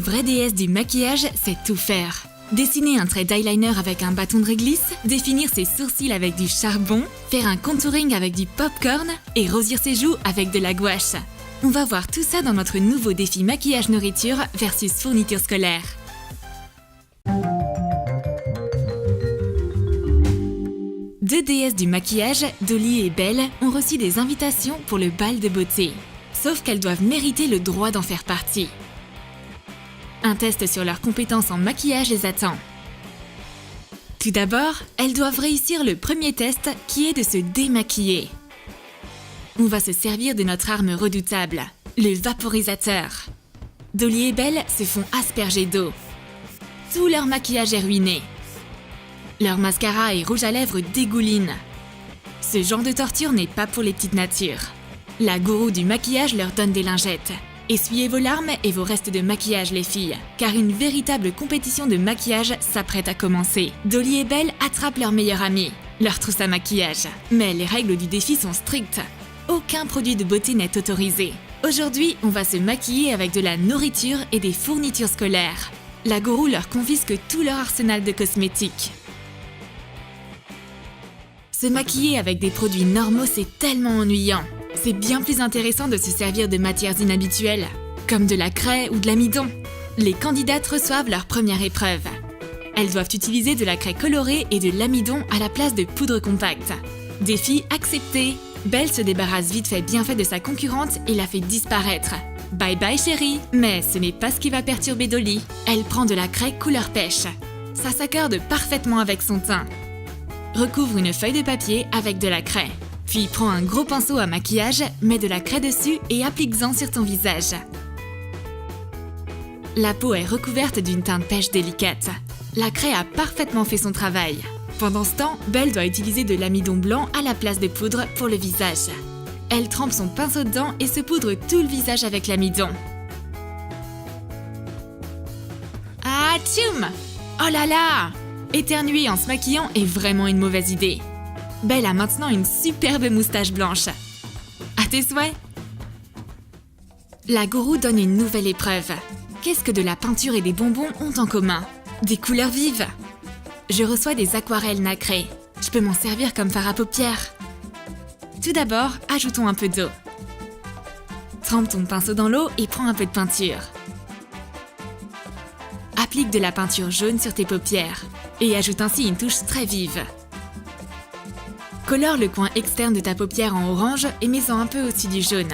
vraie déesse du maquillage sait tout faire. Dessiner un trait d'eyeliner avec un bâton de réglisse, définir ses sourcils avec du charbon, faire un contouring avec du popcorn et rosir ses joues avec de la gouache. On va voir tout ça dans notre nouveau défi maquillage nourriture versus fourniture scolaire. Deux déesses du maquillage, Dolly et Belle, ont reçu des invitations pour le bal de beauté. Sauf qu'elles doivent mériter le droit d'en faire partie. Un test sur leurs compétences en maquillage les attend. Tout d'abord, elles doivent réussir le premier test qui est de se démaquiller. On va se servir de notre arme redoutable, le vaporisateur. Dolly et Belle se font asperger d'eau. Tout leur maquillage est ruiné. Leur mascara et rouge à lèvres dégoulinent. Ce genre de torture n'est pas pour les petites natures. La gourou du maquillage leur donne des lingettes. Essuyez vos larmes et vos restes de maquillage les filles, car une véritable compétition de maquillage s'apprête à commencer. Dolly et Belle attrapent leur meilleure amie, leur trousse à maquillage. Mais les règles du défi sont strictes. Aucun produit de beauté n'est autorisé. Aujourd'hui, on va se maquiller avec de la nourriture et des fournitures scolaires. La gourou leur confisque tout leur arsenal de cosmétiques. Se maquiller avec des produits normaux, c'est tellement ennuyant. C'est bien plus intéressant de se servir de matières inhabituelles, comme de la craie ou de l'amidon. Les candidates reçoivent leur première épreuve. Elles doivent utiliser de la craie colorée et de l'amidon à la place de poudre compacte. Défi accepté. Belle se débarrasse vite fait bien fait de sa concurrente et la fait disparaître. Bye bye chérie. Mais ce n'est pas ce qui va perturber Dolly. Elle prend de la craie couleur pêche. Ça s'accorde parfaitement avec son teint. Recouvre une feuille de papier avec de la craie. Puis prends un gros pinceau à maquillage, mets de la craie dessus et applique-en sur ton visage. La peau est recouverte d'une teinte pêche délicate. La craie a parfaitement fait son travail. Pendant ce temps, Belle doit utiliser de l'amidon blanc à la place de poudre pour le visage. Elle trempe son pinceau dedans et se poudre tout le visage avec l'amidon. Ah, tchoum! Oh là là! Éternuer en se maquillant est vraiment une mauvaise idée. Belle a maintenant une superbe moustache blanche. À tes souhaits! La gourou donne une nouvelle épreuve. Qu'est-ce que de la peinture et des bonbons ont en commun? Des couleurs vives! Je reçois des aquarelles nacrées. Je peux m'en servir comme fard à paupières. Tout d'abord, ajoutons un peu d'eau. Trempe ton pinceau dans l'eau et prends un peu de peinture. Applique de la peinture jaune sur tes paupières et ajoute ainsi une touche très vive. Colore le coin externe de ta paupière en orange et mets-en un peu au-dessus du jaune.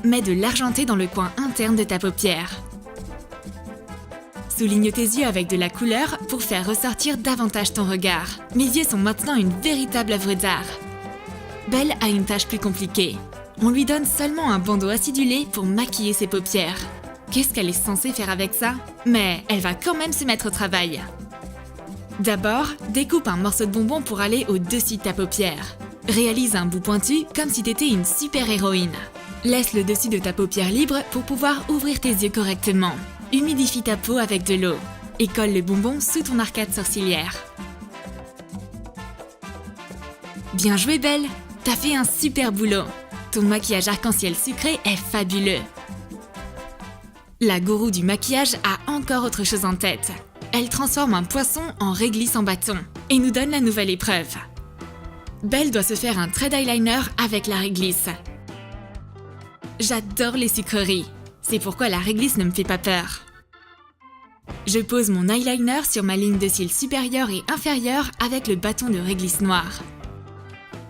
Mets de l'argenté dans le coin interne de ta paupière. Souligne tes yeux avec de la couleur pour faire ressortir davantage ton regard. Mes yeux sont maintenant une véritable œuvre d'art. Belle a une tâche plus compliquée. On lui donne seulement un bandeau acidulé pour maquiller ses paupières. Qu'est-ce qu'elle est censée faire avec ça? Mais elle va quand même se mettre au travail. D'abord, découpe un morceau de bonbon pour aller au-dessus de ta paupière. Réalise un bout pointu comme si t'étais une super-héroïne. Laisse le dessus de ta paupière libre pour pouvoir ouvrir tes yeux correctement. Humidifie ta peau avec de l'eau et colle le bonbon sous ton arcade sourcilière. Bien joué Belle! T'as fait un super boulot! Ton maquillage arc-en-ciel sucré est fabuleux! La gourou du maquillage a encore autre chose en tête. Elle transforme un poisson en réglisse en bâton et nous donne la nouvelle épreuve. Belle doit se faire un trait d'eyeliner avec la réglisse. J'adore les sucreries. C'est pourquoi la réglisse ne me fait pas peur. Je pose mon eyeliner sur ma ligne de cils supérieure et inférieure avec le bâton de réglisse noire.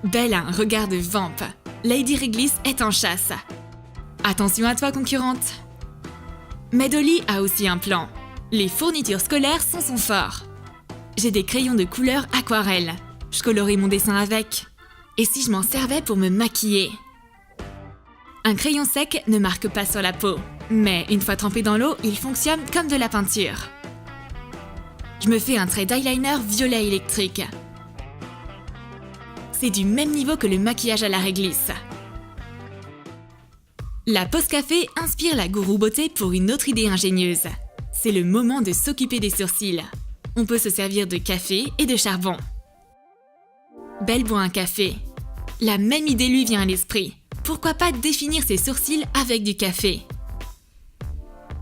Belle a un regard de vamp. Lady Réglisse est en chasse. Attention à toi, concurrente! Mais Dolly a aussi un plan. Les fournitures scolaires sont son fort. J'ai des crayons de couleur aquarelle. Je colorie mon dessin avec. Et si je m'en servais pour me maquiller? Un crayon sec ne marque pas sur la peau. Mais une fois trempé dans l'eau, il fonctionne comme de la peinture. Je me fais un trait d'eyeliner violet électrique. C'est du même niveau que le maquillage à la réglisse. La pause café inspire la gourou beauté pour une autre idée ingénieuse. C'est le moment de s'occuper des sourcils. On peut se servir de café et de charbon. Belle boit un café. La même idée lui vient à l'esprit. Pourquoi pas définir ses sourcils avec du café?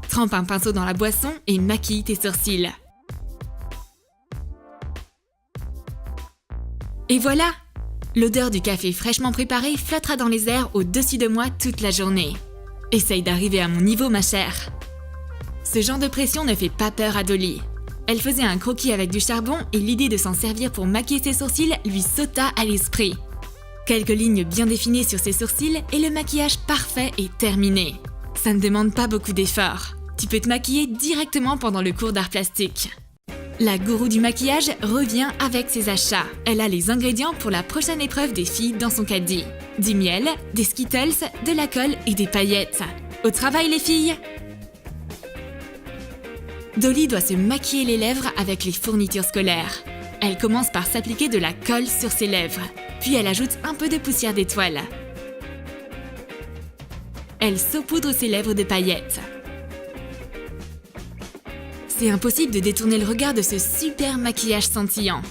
Trempe un pinceau dans la boisson et maquille tes sourcils. Et voilà! L'odeur du café fraîchement préparé flottera dans les airs au-dessus de moi toute la journée. Essaye d'arriver à mon niveau, ma chère. Ce genre de pression ne fait pas peur à Dolly. Elle faisait un croquis avec du charbon et l'idée de s'en servir pour maquiller ses sourcils lui sauta à l'esprit. Quelques lignes bien définies sur ses sourcils et le maquillage parfait est terminé. Ça ne demande pas beaucoup d'efforts. Tu peux te maquiller directement pendant le cours d'art plastique. La gourou du maquillage revient avec ses achats. Elle a les ingrédients pour la prochaine épreuve des filles dans son caddie. Du miel, des Skittles, de la colle et des paillettes. Au travail les filles! Dolly doit se maquiller les lèvres avec les fournitures scolaires. Elle commence par s'appliquer de la colle sur ses lèvres, puis elle ajoute un peu de poussière d'étoile. Elle saupoudre ses lèvres de paillettes. C'est impossible de détourner le regard de ce super maquillage scintillant.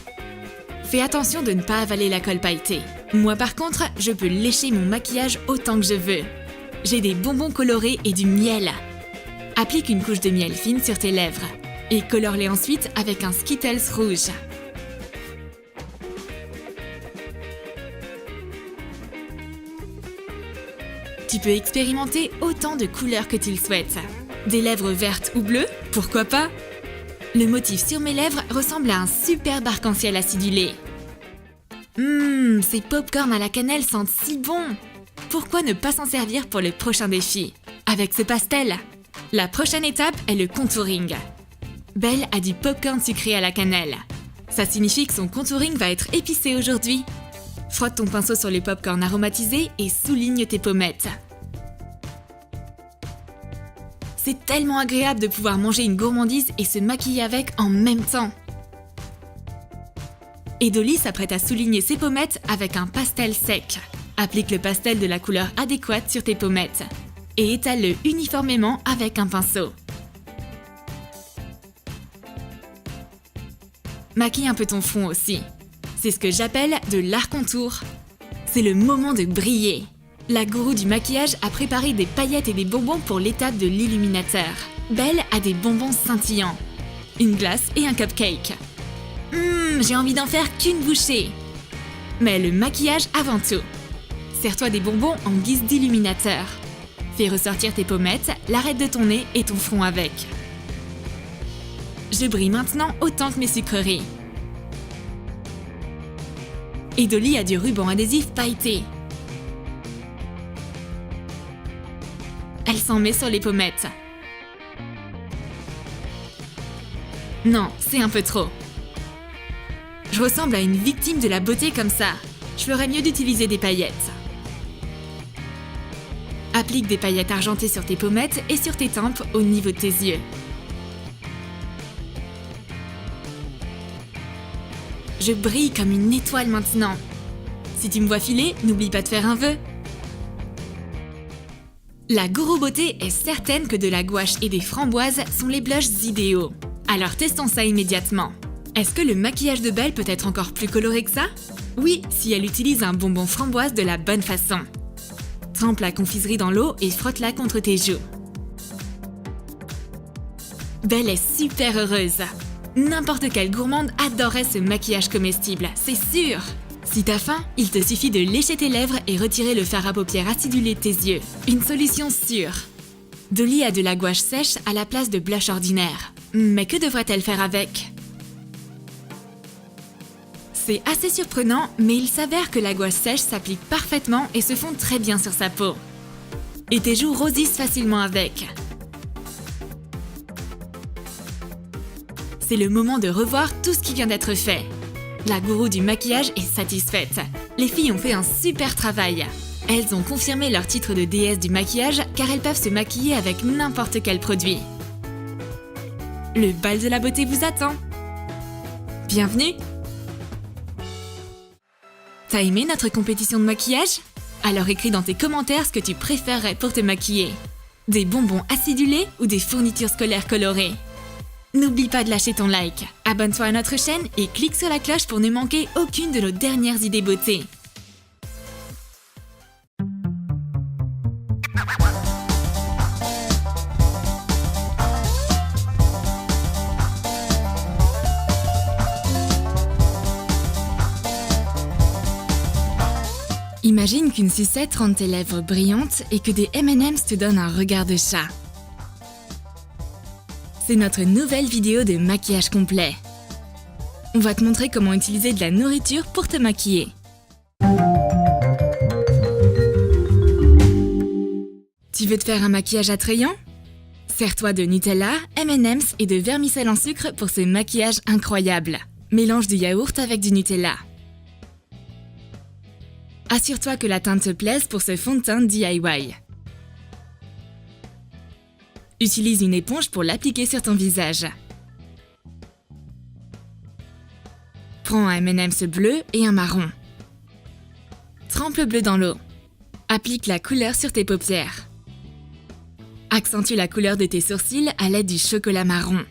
Fais attention de ne pas avaler la colle pailletée. Moi par contre, je peux lécher mon maquillage autant que je veux. J'ai des bonbons colorés et du miel. Applique une couche de miel fine sur tes lèvres et colore-les ensuite avec un Skittles rouge. Tu peux expérimenter autant de couleurs que tu le souhaites. Des lèvres vertes ou bleues, pourquoi pas? Le motif sur mes lèvres ressemble à un superbe arc-en-ciel acidulé. Ces pop-corn à la cannelle sentent si bon! Pourquoi ne pas s'en servir pour le prochain défi? Avec ce pastel! La prochaine étape est le contouring. Belle a du pop-corn sucré à la cannelle. Ça signifie que son contouring va être épicé aujourd'hui. Frotte ton pinceau sur les pop-corn aromatisés et souligne tes pommettes. C'est tellement agréable de pouvoir manger une gourmandise et se maquiller avec en même temps. Et Dolly s'apprête à souligner ses pommettes avec un pastel sec. Applique le pastel de la couleur adéquate sur tes pommettes et étale-le uniformément avec un pinceau. Maquille un peu ton front aussi. C'est ce que j'appelle de l'art contour. C'est le moment de briller. La gourou du maquillage a préparé des paillettes et des bonbons pour l'étape de l'illuminateur. Belle a des bonbons scintillants, une glace et un cupcake. J'ai envie d'en faire qu'une bouchée. Mais le maquillage avant tout. Sers-toi des bonbons en guise d'illuminateur. Fais ressortir tes pommettes, l'arête de ton nez et ton front avec. Je brille maintenant autant que mes sucreries. Et Dolly a du ruban adhésif pailleté. Elle s'en met sur les pommettes. Non, c'est un peu trop. Je ressemble à une victime de la beauté comme ça. Je ferais mieux d'utiliser des paillettes. Applique des paillettes argentées sur tes pommettes et sur tes tempes au niveau de tes yeux. Je brille comme une étoile maintenant. Si tu me vois filer, n'oublie pas de faire un vœu. La gourou beauté est certaine que de la gouache et des framboises sont les blushs idéaux. Alors testons ça immédiatement. Est-ce que le maquillage de Belle peut être encore plus coloré que ça? Oui, si elle utilise un bonbon framboise de la bonne façon. Trempe la confiserie dans l'eau et frotte-la contre tes joues. Belle est super heureuse. N'importe quelle gourmande adorerait ce maquillage comestible, c'est sûr! Si t'as faim, il te suffit de lécher tes lèvres et retirer le fard à paupières acidulé de tes yeux. Une solution sûre. Dolly a de la gouache sèche à la place de blush ordinaire. Mais que devrait-elle faire avec? C'est assez surprenant, mais il s'avère que la gouache sèche s'applique parfaitement et se fond très bien sur sa peau. Et tes joues rosissent facilement avec. C'est le moment de revoir tout ce qui vient d'être fait. La gourou du maquillage est satisfaite. Les filles ont fait un super travail. Elles ont confirmé leur titre de déesse du maquillage car elles peuvent se maquiller avec n'importe quel produit. Le bal de la beauté vous attend. Bienvenue! T'as aimé notre compétition de maquillage? Alors écris dans tes commentaires ce que tu préférerais pour te maquiller. Des bonbons acidulés ou des fournitures scolaires colorées? N'oublie pas de lâcher ton like, abonne-toi à notre chaîne et clique sur la cloche pour ne manquer aucune de nos dernières idées beauté. Imagine qu'une sucette rende tes lèvres brillantes et que des M&M's te donnent un regard de chat. C'est notre nouvelle vidéo de maquillage complet. On va te montrer comment utiliser de la nourriture pour te maquiller. Tu veux te faire un maquillage attrayant? Sers-toi de Nutella, M&M's et de vermicelle en sucre pour ce maquillage incroyable. Mélange du yaourt avec du Nutella. Assure-toi que la teinte te plaise pour ce fond de teint DIY. Utilise une éponge pour l'appliquer sur ton visage. Prends un M&M's bleu et un marron. Trempe le bleu dans l'eau. Applique la couleur sur tes paupières. Accentue la couleur de tes sourcils à l'aide du chocolat marron.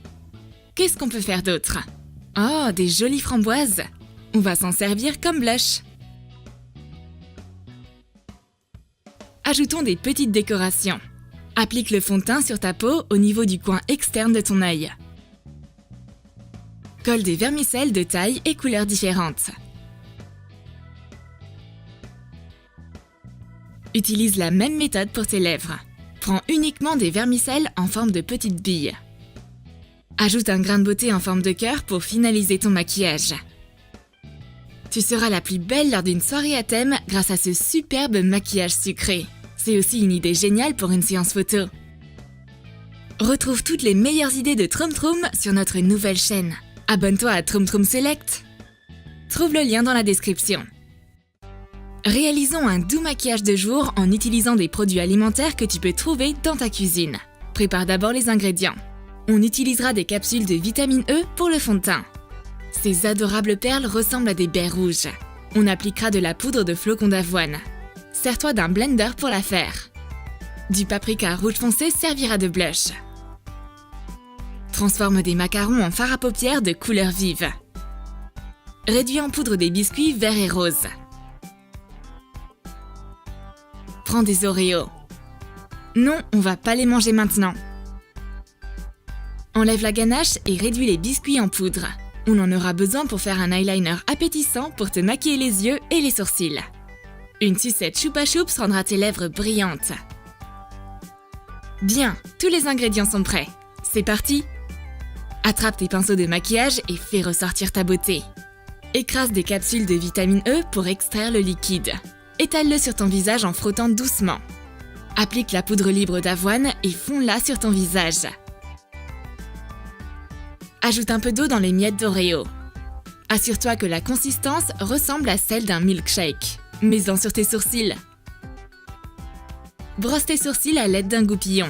Qu'est-ce qu'on peut faire d'autre? Oh, des jolies framboises! On va s'en servir comme blush. Ajoutons des petites décorations. Applique le fond de teint sur ta peau au niveau du coin externe de ton œil. Colle des vermicelles de taille et couleurs différentes. Utilise la même méthode pour tes lèvres. Prends uniquement des vermicelles en forme de petites billes. Ajoute un grain de beauté en forme de cœur pour finaliser ton maquillage. Tu seras la plus belle lors d'une soirée à thème grâce à ce superbe maquillage sucré. C'est aussi une idée géniale pour une séance photo. Retrouve toutes les meilleures idées de Troum Troum sur notre nouvelle chaîne. Abonne-toi à Troum Troum Select. Trouve le lien dans la description. Réalisons un doux maquillage de jour en utilisant des produits alimentaires que tu peux trouver dans ta cuisine. Prépare d'abord les ingrédients. On utilisera des capsules de vitamine E pour le fond de teint. Ces adorables perles ressemblent à des baies rouges. On appliquera de la poudre de flocons d'avoine. Sers-toi d'un blender pour la faire. Du paprika rouge foncé servira de blush. Transforme des macarons en fard à paupières de couleur vive. Réduis en poudre des biscuits verts et roses. Prends des Oreos. Non, on va pas les manger maintenant. Enlève la ganache et réduis les biscuits en poudre. On en aura besoin pour faire un eyeliner appétissant pour te maquiller les yeux et les sourcils. Une sucette Choupa Choups rendra tes lèvres brillantes. Bien, tous les ingrédients sont prêts. C'est parti! Attrape tes pinceaux de maquillage et fais ressortir ta beauté. Écrase des capsules de vitamine E pour extraire le liquide. Étale-le sur ton visage en frottant doucement. Applique la poudre libre d'avoine et fonds-la sur ton visage. Ajoute un peu d'eau dans les miettes d'Oreo. Assure-toi que la consistance ressemble à celle d'un milkshake. Mets-en sur tes sourcils. Brosse tes sourcils à l'aide d'un goupillon.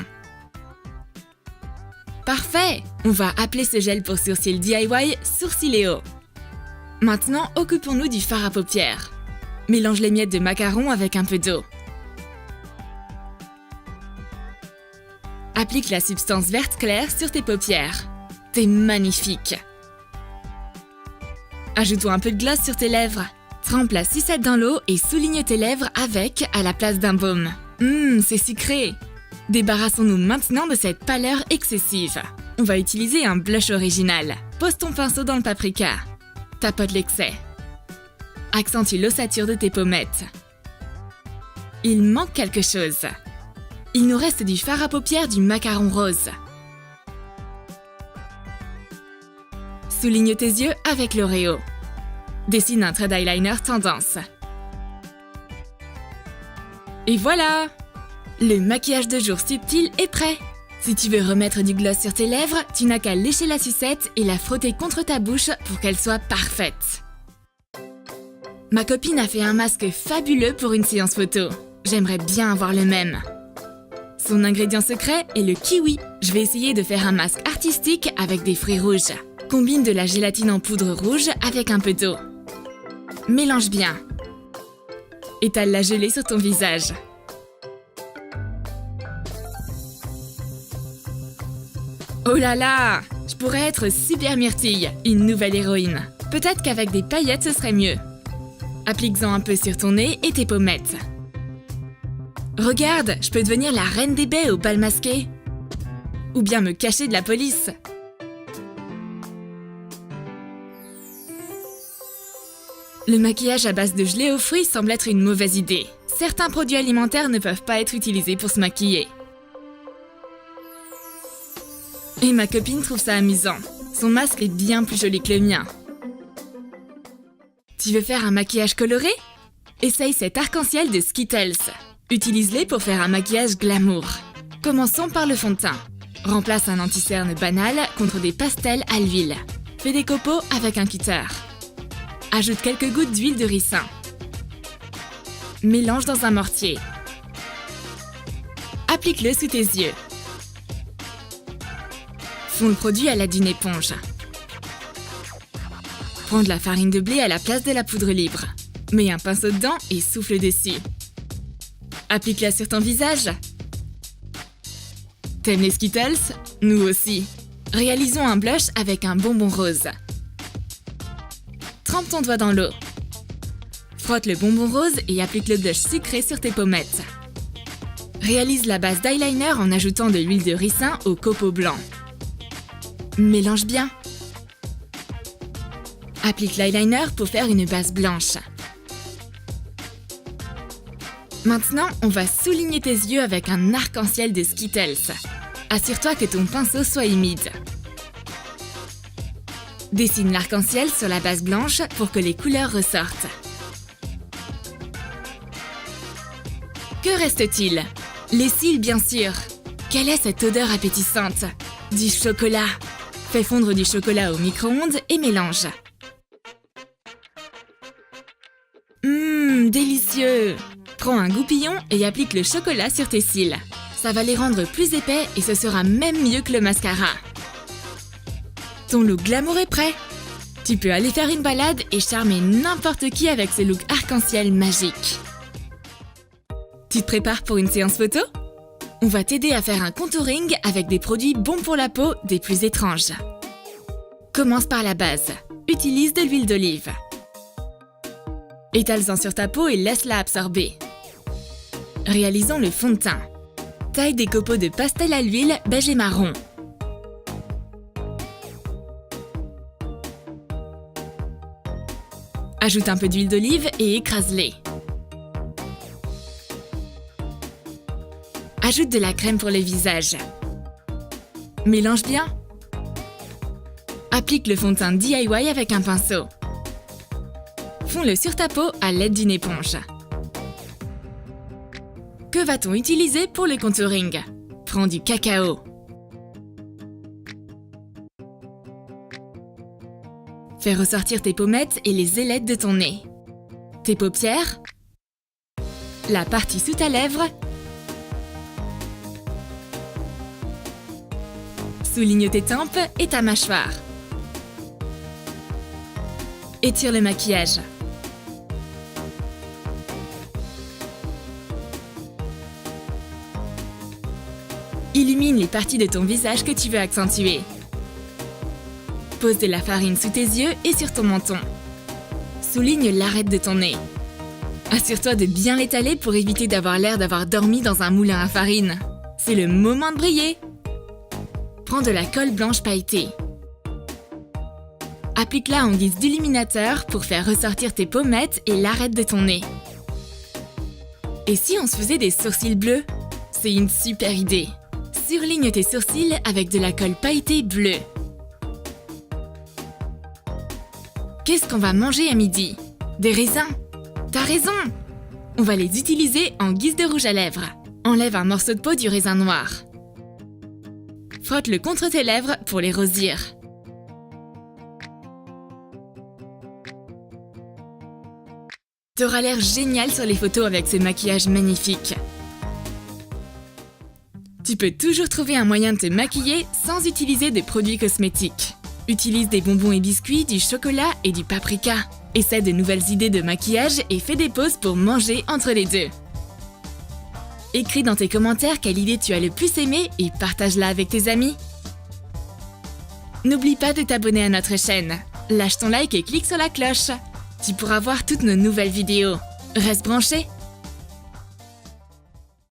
Parfait! On va appeler ce gel pour sourcils DIY Sourciléo. Maintenant, occupons-nous du fard à paupières. Mélange les miettes de macarons avec un peu d'eau. Applique la substance verte claire sur tes paupières. C'est magnifique! Ajoutons un peu de gloss sur tes lèvres. Trempe la sucette dans l'eau et souligne tes lèvres avec à la place d'un baume. C'est sucré! Débarrassons-nous maintenant de cette pâleur excessive. On va utiliser un blush original. Pose ton pinceau dans le paprika. Tapote l'excès. Accentue l'ossature de tes pommettes. Il manque quelque chose. Il nous reste du fard à paupières du macaron rose. Souligne tes yeux avec l'Oreo. Dessine un trait d'eyeliner tendance. Et voilà! Le maquillage de jour subtil est prêt! Si tu veux remettre du gloss sur tes lèvres, tu n'as qu'à lécher la sucette et la frotter contre ta bouche pour qu'elle soit parfaite. Ma copine a fait un masque fabuleux pour une séance photo. J'aimerais bien avoir le même. Son ingrédient secret est le kiwi. Je vais essayer de faire un masque artistique avec des fruits rouges. Combine de la gélatine en poudre rouge avec un peu d'eau. Mélange bien. Étale la gelée sur ton visage. Oh là là! Je pourrais être Super Myrtille, une nouvelle héroïne. Peut-être qu'avec des paillettes, ce serait mieux. Applique-en un peu sur ton nez et tes pommettes. Regarde, je peux devenir la reine des baies au bal masqué. Ou bien me cacher de la police. Le maquillage à base de gelée aux fruits semble être une mauvaise idée. Certains produits alimentaires ne peuvent pas être utilisés pour se maquiller. Et ma copine trouve ça amusant. Son masque est bien plus joli que le mien. Tu veux faire un maquillage coloré? Essaye cet arc-en-ciel de Skittles. Utilise-les pour faire un maquillage glamour. Commençons par le fond de teint. Remplace un anti-cerne banal contre des pastels à l'huile. Fais des copeaux avec un cutter. Ajoute quelques gouttes d'huile de ricin. Mélange dans un mortier. Applique-le sous tes yeux. Fonds le produit à l'aide d'une éponge. Prends de la farine de blé à la place de la poudre libre. Mets un pinceau dedans et souffle dessus. Applique-la sur ton visage. T'aimes les Skittles? Nous aussi. Réalisons un blush avec un bonbon rose. Trempe ton doigt dans l'eau. Frotte le bonbon rose et applique le blush sucré sur tes pommettes. Réalise la base d'eyeliner en ajoutant de l'huile de ricin au copeau blanc. Mélange bien. Applique l'eyeliner pour faire une base blanche. Maintenant, on va souligner tes yeux avec un arc-en-ciel de Skittles. Assure-toi que ton pinceau soit humide. Dessine l'arc-en-ciel sur la base blanche pour que les couleurs ressortent. Que reste-t-il? Les cils, bien sûr. Quelle est cette odeur appétissante? Du chocolat. Fais fondre du chocolat au micro-ondes et mélange. Délicieux! Prends un goupillon et applique le chocolat sur tes cils. Ça va les rendre plus épais et ce sera même mieux que le mascara. Ton look glamour est prêt. Tu peux aller faire une balade et charmer n'importe qui avec ce look arc-en-ciel magique. Tu te prépares pour une séance photo? On va t'aider à faire un contouring avec des produits bons pour la peau des plus étranges. Commence par la base. Utilise de l'huile d'olive. Étale-en sur ta peau et laisse-la absorber. Réalisons le fond de teint. Taille des copeaux de pastel à l'huile beige et marron. Ajoute un peu d'huile d'olive et écrase-les. Ajoute de la crème pour le visage. Mélange bien. Applique le fond de teint DIY avec un pinceau. Fonds-le sur ta peau à l'aide d'une éponge. Que va-t-on utiliser pour le contouring? Prends du cacao. Fais ressortir tes pommettes et les ailettes de ton nez. Tes paupières. La partie sous ta lèvre. Souligne tes tempes et ta mâchoire. Étire le maquillage. Illumine les parties de ton visage que tu veux accentuer. Pose de la farine sous tes yeux et sur ton menton. Souligne l'arête de ton nez. Assure-toi de bien l'étaler pour éviter d'avoir l'air d'avoir dormi dans un moulin à farine. C'est le moment de briller. Prends de la colle blanche pailletée. Applique-la en guise d'illuminateur pour faire ressortir tes pommettes et l'arête de ton nez. Et si on se faisait des sourcils bleus? C'est une super idée. Surligne tes sourcils avec de la colle pailletée bleue. Qu'est-ce qu'on va manger à midi? Des raisins? T'as raison! On va les utiliser en guise de rouge à lèvres. Enlève un morceau de peau du raisin noir. Frotte-le contre tes lèvres pour les rosir. T'auras l'air génial sur les photos avec ce maquillage magnifique. Tu peux toujours trouver un moyen de te maquiller sans utiliser de produits cosmétiques. Utilise des bonbons et biscuits, du chocolat et du paprika. Essaie de nouvelles idées de maquillage et fais des pauses pour manger entre les deux. Écris dans tes commentaires quelle idée tu as le plus aimé et partage-la avec tes amis. N'oublie pas de t'abonner à notre chaîne. Lâche ton like et clique sur la cloche. Tu pourras voir toutes nos nouvelles vidéos. Reste branché!